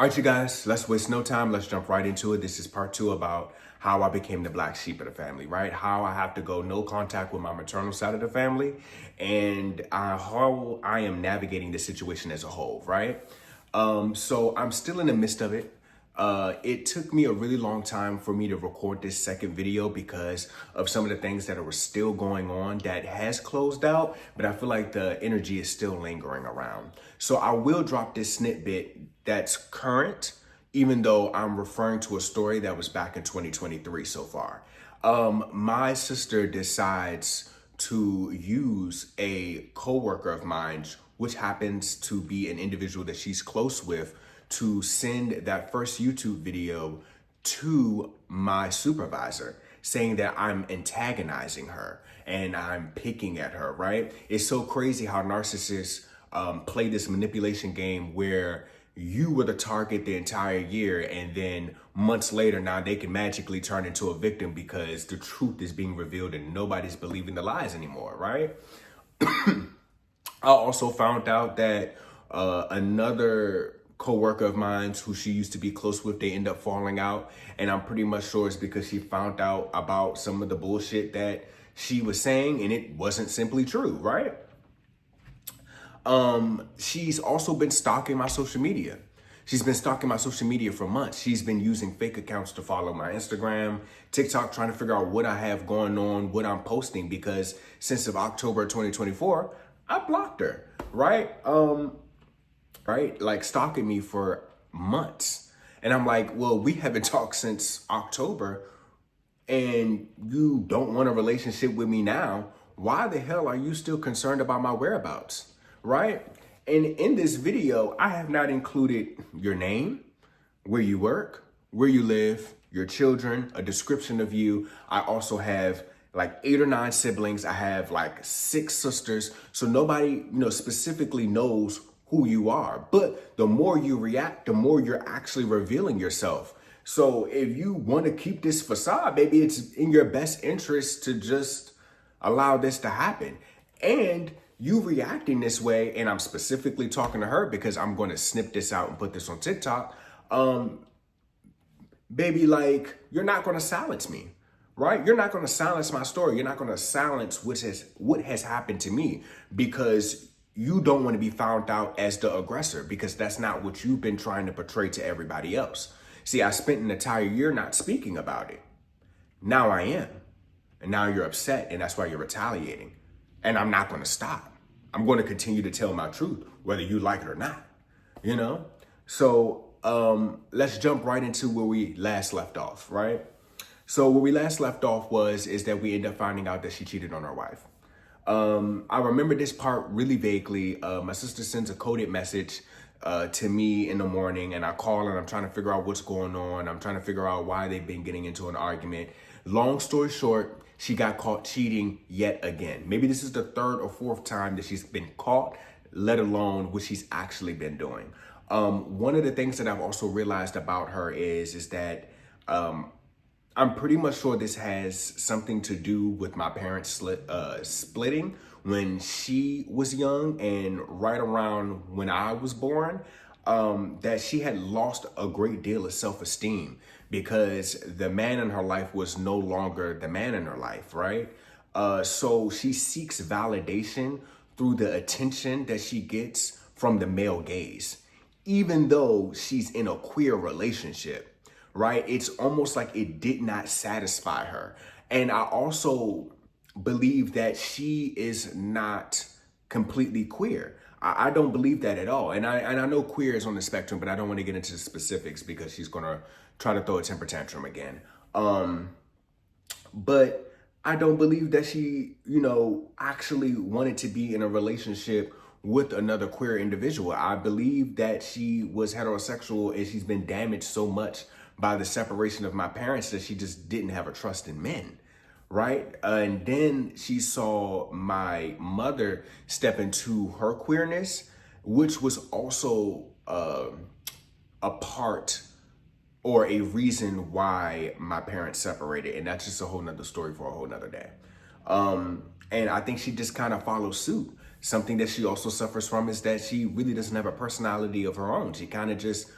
All right, you guys, let's waste no time. Let's jump right into it. This is part 2 about how I became the black sheep of the family, right? How I have to go no contact with my maternal side of the family and how I am navigating the situation as a whole, right? So I'm still in the midst of it. It took me a really long time for me to record this second video because of some of the things that were still going on that has closed out, but I feel like the energy is still lingering around. So I will drop this snippet that's current, even though I'm referring to a story that was back in 2023 so far. My sister decides to use a coworker of mine, which happens to be an individual that she's close with, to send that first YouTube video to my supervisor saying that I'm antagonizing her and I'm picking at her, right? It's so crazy how narcissists play this manipulation game where you were the target the entire year and then months later now they can magically turn into a victim because the truth is being revealed and nobody's believing the lies anymore, right? I also found out that another co-worker of mine who she used to be close with, they end up falling out. And I'm pretty much sure it's because she found out about some of the bullshit that she was saying and it wasn't simply true, right? She's also been stalking my social media. She's been stalking my social media for months. She's been using fake accounts to follow my Instagram, TikTok, trying to figure out what I have going on, what I'm posting, because since of October 2024, I blocked her, right? Right? Like stalking me for months. And I'm like, well, we haven't talked since October and you don't want a relationship with me now. Why the hell are you still concerned about my whereabouts? Right? And in this video, I have not included your name, where you work, where you live, your children, a description of you. I also have like 8 or 9 siblings. I have like 6 sisters. So nobody, specifically knows who you are. But the more you react, the more you're actually revealing yourself. So if you want to keep this facade, maybe it's in your best interest to just allow this to happen. And you reacting this way, and I'm specifically talking to her because I'm going to snip this out and put this on TikTok. Baby, like, you're not going to silence me, right? You're not going to silence my story. You're not going to silence what has happened to me because you don't want to be found out as the aggressor because that's not what you've been trying to portray to everybody else. See, I spent an entire year not speaking about it. Now I am. And now you're upset and that's why you're retaliating. And I'm not going to stop. I'm going to continue to tell my truth, whether you like it or not, So let's jump right into where we last left off, right? So where we last left off is that we end up finding out that she cheated on her wife. I remember this part really vaguely. My sister sends a coded message to me in the morning and I call and I'm trying to figure out what's going on. I'm trying to figure out why they've been getting into an argument. Long story short, she got caught cheating yet again. Maybe this is the 3rd or 4th time that she's been caught, let alone what she's actually been doing. One of the things that I've also realized about her is that I'm pretty much sure this has something to do with my parents splitting when she was young and right around when I was born, that she had lost a great deal of self-esteem because the man in her life was no longer the man in her life, right? So she seeks validation through the attention that she gets from the male gaze, even though she's in a queer relationship, right? It's almost like it did not satisfy her. And I also believe that she is not completely queer. I don't believe that at all. And I know queer is on the spectrum, but I don't want to get into the specifics because she's going to try to throw a temper tantrum again. But I don't believe that she, actually wanted to be in a relationship with another queer individual. I believe that she was heterosexual and she's been damaged so much by the separation of my parents that she just didn't have a trust in men. Right? And then she saw my mother step into her queerness, which was also a part or a reason why my parents separated. And that's just a whole nother story for a whole nother day. And I think she just kind of follows suit. Something that she also suffers from is that she really doesn't have a personality of her own. She kind of just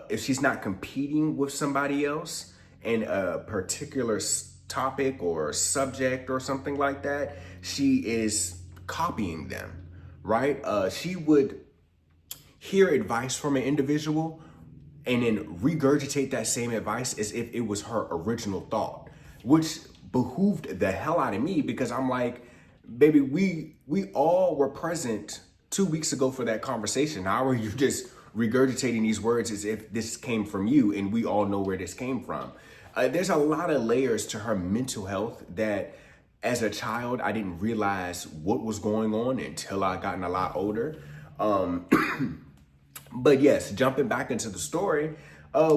if she's not competing with somebody else in a particular topic or subject or something like that, she is copying them, right? She would hear advice from an individual and then regurgitate that same advice as if it was her original thought, which behooved the hell out of me, because I'm like, baby, we all were present 2 weeks ago for that conversation. How are you just regurgitating these words as if this came from you and we all know where this came from? There's a lot of layers to her mental health that as a child, I didn't realize what was going on until I gotten a lot older. But yes, jumping back into the story,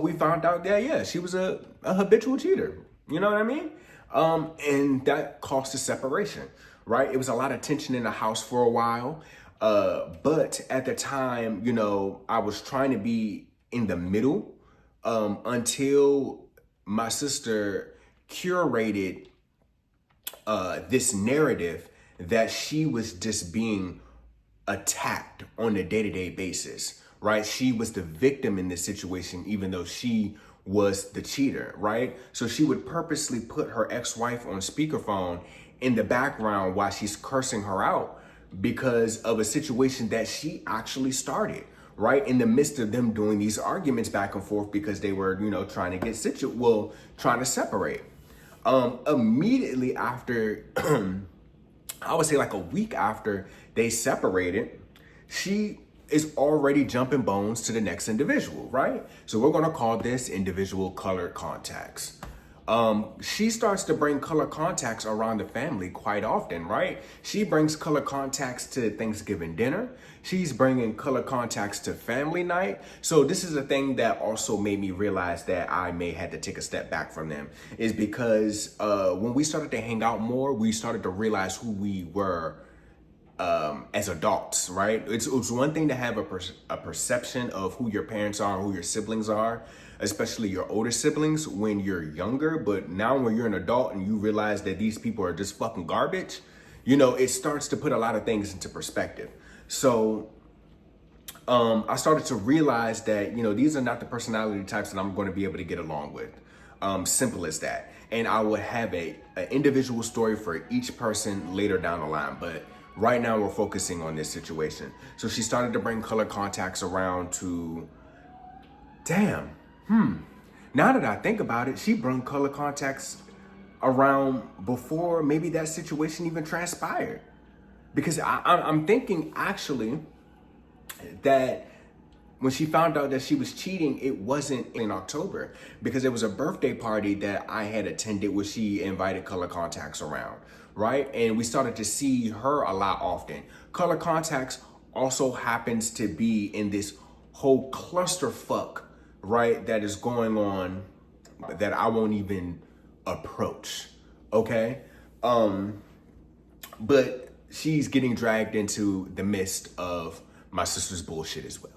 we found out that, yeah, she was a habitual cheater. You know what I mean? And that caused a separation, right? It was a lot of tension in the house for a while. But at the time, you know, I was trying to be in the middle until my sister curated this narrative that she was just being attacked on a day-to-day basis, right? She was the victim in this situation, even though she was the cheater, right? So she would purposely put her ex-wife on speakerphone in the background while she's cursing her out because of a situation that she actually started, right? In the midst of them doing these arguments back and forth because they were, you know, trying to get trying to separate. Immediately after, I would say like a week after they separated, she is already jumping bones to the next individual, right? So we're gonna call this individual colored contacts. She starts to bring color contacts around the family quite often, right? She brings color contacts to Thanksgiving dinner. She's bringing color contacts to family night. So this is a thing that also made me realize that I may have to take a step back from them, is because when we started to hang out more, we started to realize who we were as adults, right? It's one thing to have a perception of who your parents are, who your siblings are, especially your older siblings when you're younger. But now when you're an adult and you realize that these people are just fucking garbage, you know, it starts to put a lot of things into perspective. So I started to realize that, you know, these are not the personality types that I'm going to be able to get along with. Simple as that. And I will have an individual story for each person later down the line. But right now we're focusing on this situation. So she started to bring color contacts around to, now that I think about it, she brought color contacts around before maybe that situation even transpired. Because I'm thinking actually that when she found out that she was cheating, it wasn't in October, because it was a birthday party that I had attended where she invited color contacts around, right? And we started to see her a lot often. Color contacts also happens to be in this whole clusterfuck, right, that is going on that I won't even approach, okay? But she's getting dragged into the midst of my sister's bullshit as well.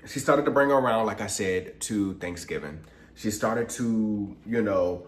She started to bring her around, like I said, to Thanksgiving. She started to, you know,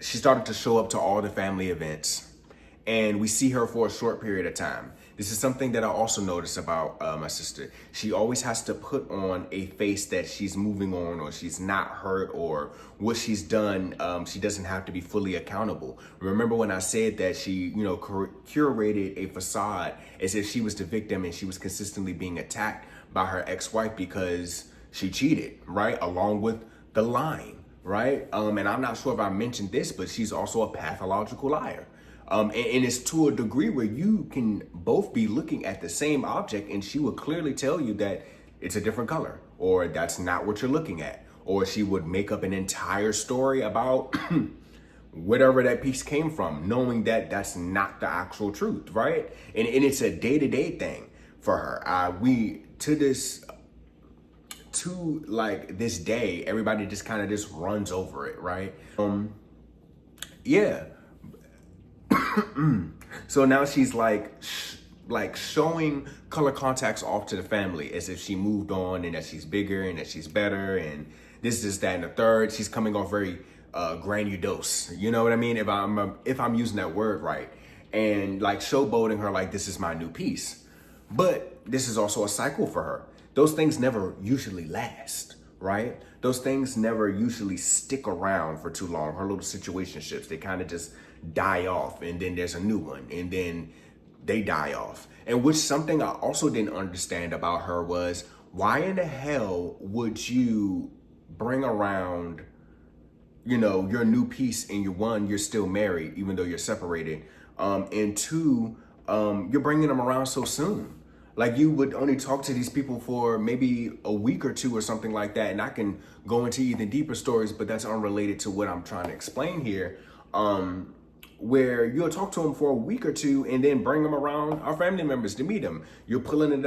she started to show up to all the family events, and we see her for a short period of time. This is something that I also noticed about my sister. She always has to put on a face that she's moving on, or she's not hurt, or what she's done, she doesn't have to be fully accountable. Remember when I said that she, you know, curated a facade as if she was the victim and she was consistently being attacked by her ex-wife because she cheated, right? Along with the lying, right? And I'm not sure if I mentioned this, but she's also a pathological liar. And it's to a degree where you can both be looking at the same object and she would clearly tell you that it's a different color, or that's not what you're looking at. Or she would make up an entire story about whatever that piece came from, knowing that that's not the actual truth, right? And it's a day-to-day thing for her. To like this day, everybody just kind of just runs over it, right? Yeah. So now she's like showing color contacts off to the family as if she moved on and that she's bigger and that she's better and this, that, and the third. She's coming off very grandiose. You know what I mean? If I'm using that word right, and like showboating her like this is my new piece. But this is also a cycle for her. those things never usually last, right? Those things never usually stick around for too long. Her little situationships, they kind of just die off, and then there's a new one, and then they die off. And which something I also didn't understand about her was, why in the hell would you bring around, you know, your new piece, and you're still married, even though you're separated. And two, you're bringing them around so soon. Like, you would only talk to these people for maybe a week or two or something like that. And I can go into even deeper stories, but that's unrelated to what I'm trying to explain here. Where you'll talk to them for a week or two and then bring them around our family members to meet them. You're pulling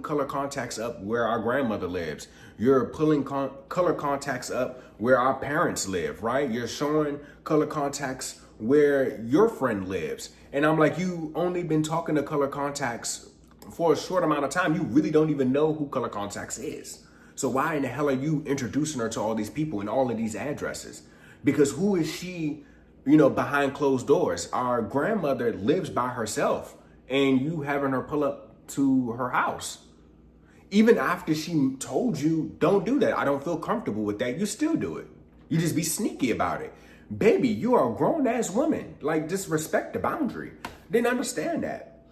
color contacts up where our grandmother lives. You're pulling color contacts up where our parents live, right? You're showing color contacts where your friend lives. And I'm like, you only been talking to color contacts for a short amount of time. You really don't even know who color contacts is. So why in the hell are you introducing her to all these people and all of these addresses? Because who is she, you know, behind closed doors? Our grandmother lives by herself, and you having her pull up to her house. Even after she told you, don't do that, I don't feel comfortable with that, you still do it. You just be sneaky about it. Baby, you are a grown ass woman. Like, just respect the boundary. Didn't understand that.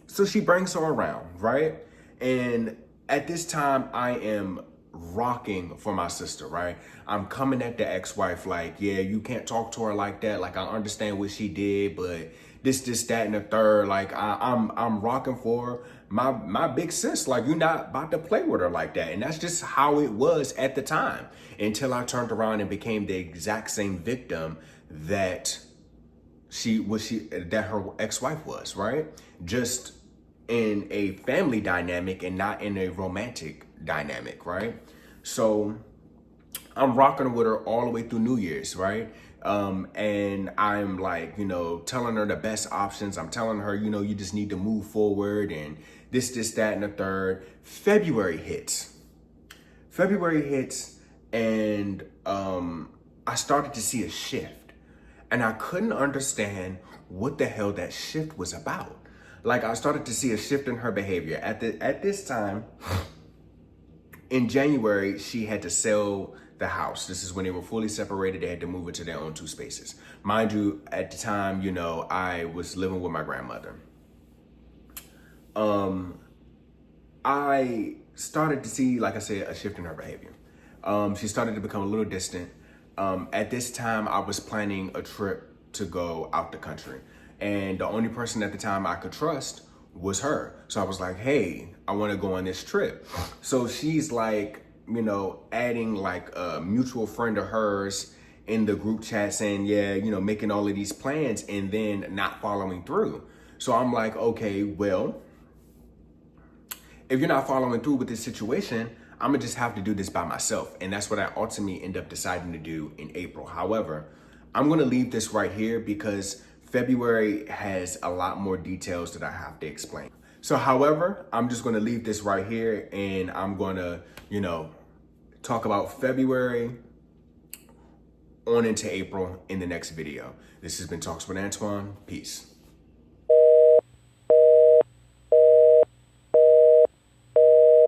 So she brings her around, right? And at this time, I am rocking for my sister, right? I'm coming at the ex-wife like, yeah, you can't talk to her like that. Like, I understand what she did, but this, that, and the third. Like, I'm rocking for my big sis. Like, you're not about to play with her like that. And that's just how it was at the time, until I turned around and became the exact same victim that her ex-wife was, right? Just in a family dynamic and not in a romantic dynamic, right? So I'm rocking with her all the way through New Year's, right? And I'm like, you know, telling her the best options. I'm telling her, you know, you just need to move forward, and this, that, and the third. February hits, and I started to see a shift, and I couldn't understand what the hell that shift was about. Like, I started to see a shift in her behavior. At this time, in January, she had to sell the house. This is when they were fully separated. They had to move into their own 2 spaces. Mind you, at the time, you know, I was living with my grandmother. I started to see, like I said, a shift in her behavior. She started to become a little distant. At this time, I was planning a trip to go out the country. And the only person at the time I could trust was her. So I was like, hey, I want to go on this trip. So she's like, you know, adding like a mutual friend of hers in the group chat saying, yeah, you know, making all of these plans and then not following through. So I'm like, okay, well, if you're not following through with this situation, I'm gonna just have to do this by myself. And that's what I ultimately end up deciding to do in April. However, I'm gonna leave this right here because February has a lot more details that I have to explain. So, however, I'm just gonna leave this right here, and I'm gonna, you know, talk about February on into April in the next video. This has been Talks with Antoine. Peace.